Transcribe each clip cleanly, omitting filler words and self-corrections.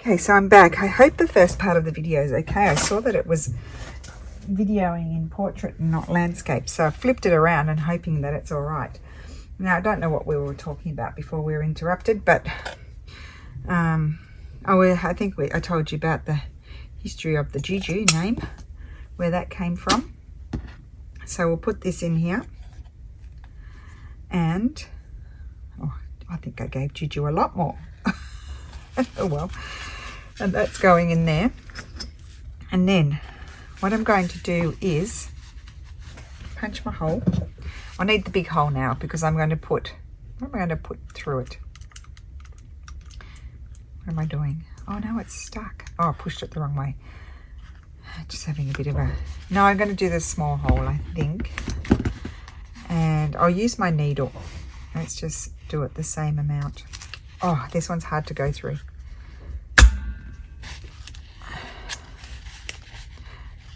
Okay, so I'm back. I hope the first part of the video is okay. I saw that it was videoing in portrait and not landscape, so I flipped it around and hoping that it's all right. Now, I don't know what we were talking about before we were interrupted, but I think I told you about the history of the juju name, where that came from. So we'll put this in here, and I think I gave juju a lot more. Oh well. And that's going in there. And then what I'm going to do is punch my hole. I need the big hole now because I'm going to put, what am I going to put through it? What am I doing? Oh no, it's stuck. Oh, I pushed it the wrong way. Just having a bit of a, no, I'm going to do the small hole, I think. And I'll use my needle. Let's just do it the same amount. Oh, this one's hard to go through.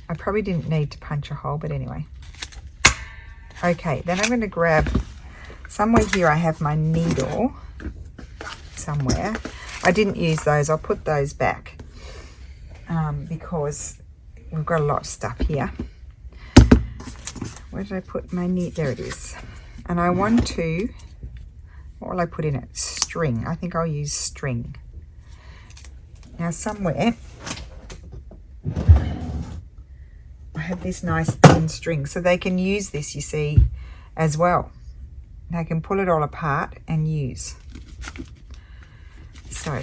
I probably didn't need to punch a hole, but anyway. Okay, then I'm going to grab, somewhere here I have my needle, somewhere. I didn't use those, I'll put those back because we've got a lot of stuff here. Where did I put my needle? There it is. And I want to, what will I put in it? String. I think I'll use string. Now somewhere, I have this nice thin string, so they can use this, you see, as well. They can pull it all apart and use. So,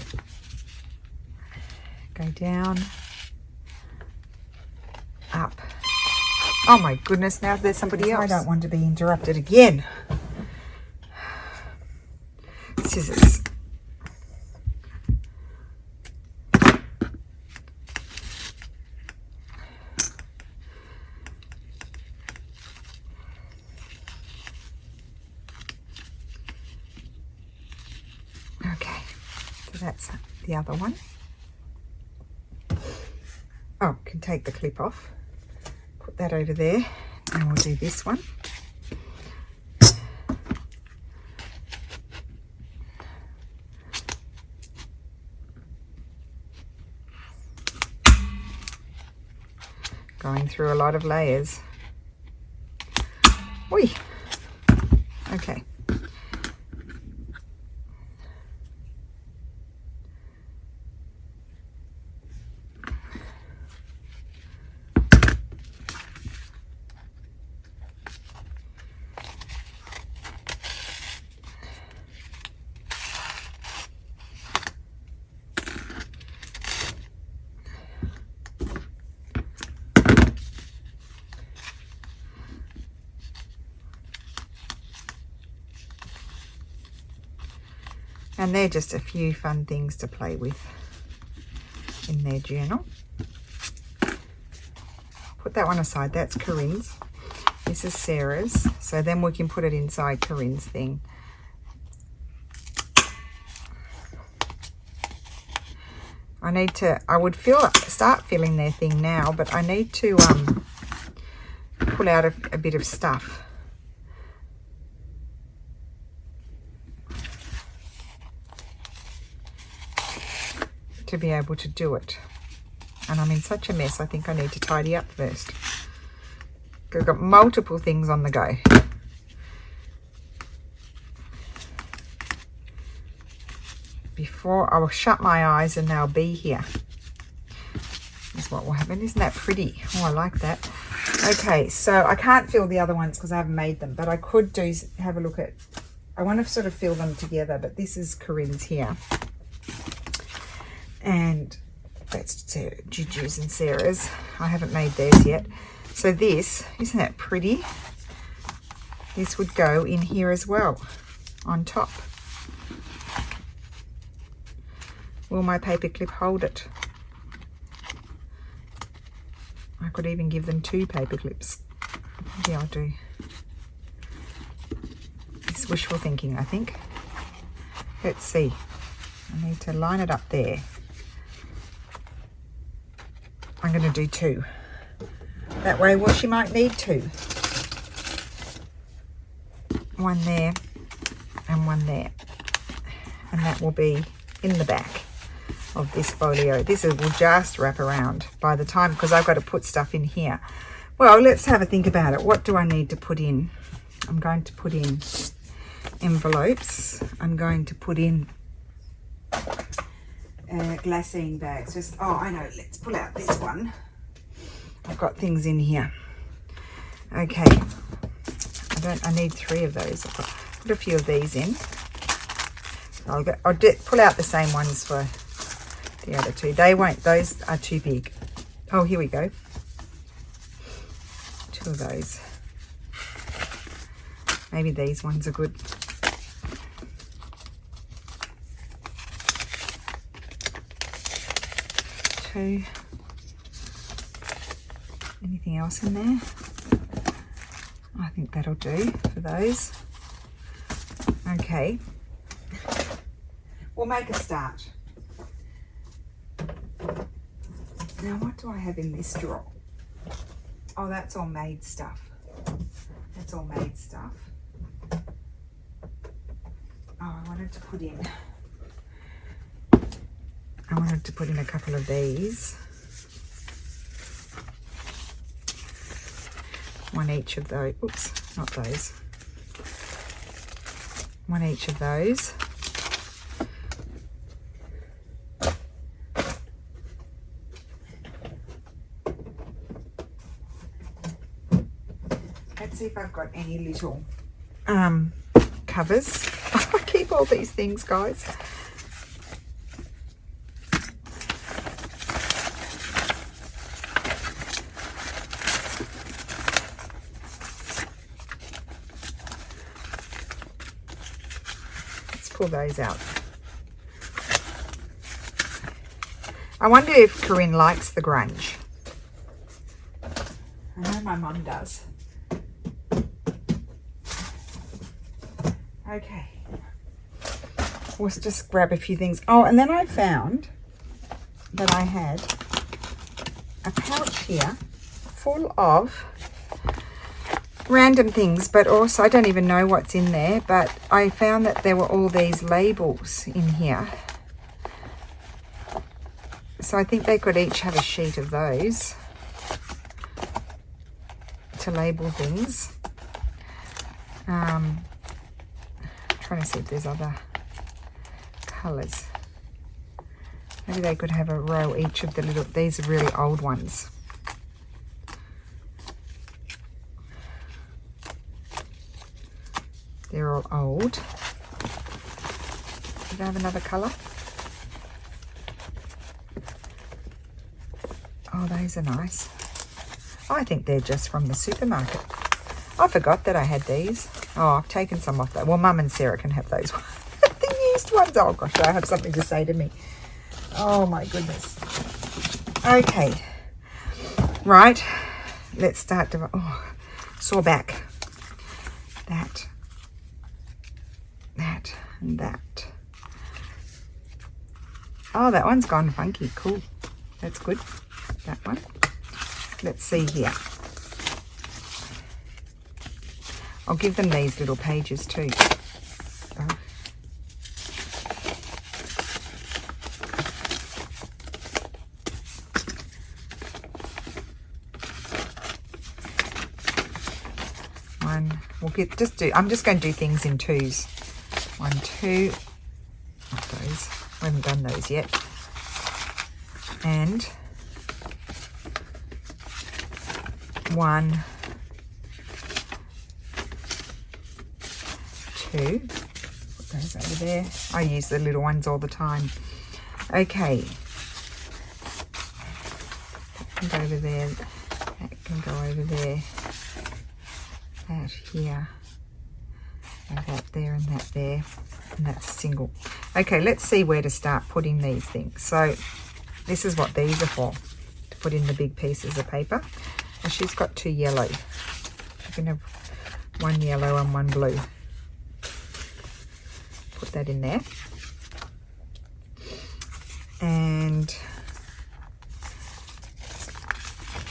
go down, up. Oh my goodness, now there's somebody else. I don't want to be interrupted again. Scissors. Okay, so that's the other one. Oh, can take the clip off. Put that over there, and we'll do this one. Going through a lot of layers. Oi. Okay. And they're just a few fun things to play with in their journal. Put that one aside, that's Corinne's. This is Sarah's. So then we can put it inside Corinne's thing. I would start filling their thing now, but I need to pull out a bit of stuff. To be able to do it, and I'm in such a mess. I think I need to tidy up first. I've got multiple things on the go. Before I will shut my eyes and they'll be here. Is what will happen. Isn't that pretty? Oh, I like that. Okay, so I can't fill the other ones because I haven't made them, but I could have a look at. I want to sort of fill them together, but this is Corinne's here. And that's Juju's and Sarah's. I haven't made theirs yet. So this, isn't that pretty? This would go in here as well, on top. Will my paper clip hold it? I could even give them 2 paper clips. Maybe I'll do. It's wishful thinking, I think. Let's see. I need to line it up there. I'm going to do 2. That way, well, she might need 2. One there and one there. And that will be in the back. of this folio. This will just wrap around by the time, because I've got to put stuff in here. Well, let's have a think about it. What do I need to put in? I'm going to put in envelopes. I'm going to put in glassine bags. Just, oh, I know, let's pull out this one. I've got things in here. Okay, I need 3 of those. I'll put a few of these in. I'll pull out the same ones for the other 2. They won't, those are too big. Oh, here we go. 2 of those. Maybe these ones are good. Two. Anything else in there? I think that'll do for those. Okay. We'll make a start. Now, what do I have in this drawer? Oh, that's all made stuff. That's all made stuff. Oh, I wanted to put in a couple of these. One each of those. Oops, not those. One each of those. Let's see if I've got any little covers. I keep all these things, guys. Let's pull those out. I wonder if Corinne likes the grunge. I know my mum does. Okay, let's just grab a few things. Oh, and then I found that I had a pouch here full of random things, but also I don't even know what's in there, but I found that there were all these labels in here. So I think they could each have a sheet of those to label things. Trying to see if there's other colours. Maybe they could have a row each of the little, these are really old ones. They're all old. Did I have another colour? Oh, those are nice. I think they're just from the supermarket. I forgot that I had these. Oh, I've taken some off that. Well, Mum and Sarah can have those ones. The used ones. Oh, gosh, I have something to say to me. Oh, my goodness. Okay. Right. Let's start to... Oh, saw back. That. And that. Oh, that one's gone funky. Cool. That's good. That one. Let's see here. I'll give them these little pages too. Oh. One. We'll get I'm just going to do things in 2s. 1, 2. Not those. We haven't done those yet. And 1, 2. Put those over there. I use the little ones all the time. Okay. That can go over there. That can go over there. That here. And that there and that there. And that's a single. Okay, let's see where to start putting these things. So this is what these are for. To put in the big pieces of paper. And she's got 2 yellow. You can have 1 yellow and 1 blue. Put that in there. And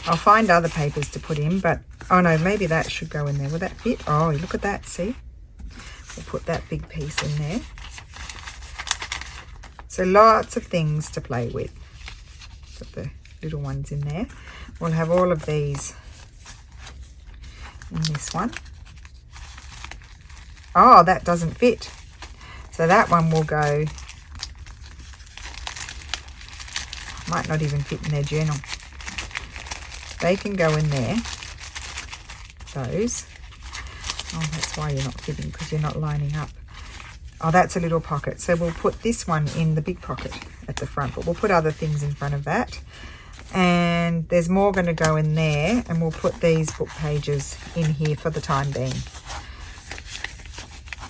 I'll find other papers to put in, but oh no, maybe that should go in there. Will that fit? Oh, look at that, see? We'll put that big piece in there. So So lots of things to play with. Put the little ones in there. We'll have all of these in this one. Oh, that doesn't fit. So that one will go, might not even fit in their journal. They can go in there, those. Oh, that's why you're not fitting, because you're not lining up. Oh, that's a little pocket. So we'll put this one in the big pocket at the front, but we'll put other things in front of that. And there's more going to go in there, and we'll put these book pages in here for the time being.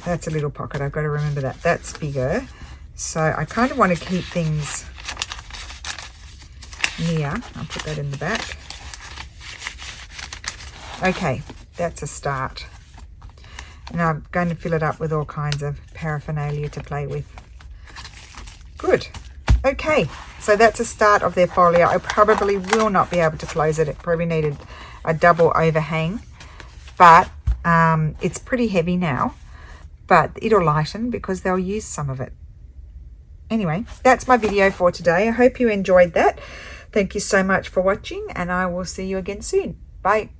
That's a little pocket. I've got to remember that. That's bigger. So I kind of want to keep things near. I'll put that in the back. Okay, that's a start. And I'm going to fill it up with all kinds of paraphernalia to play with. Good. Okay, so that's a start of their folio. I probably will not be able to close it. It probably needed a double overhang, but it's pretty heavy now, but it'll lighten because they'll use some of it. Anyway, that's my video for today. I hope you enjoyed that. Thank you so much for watching, and I will see you again soon. Bye.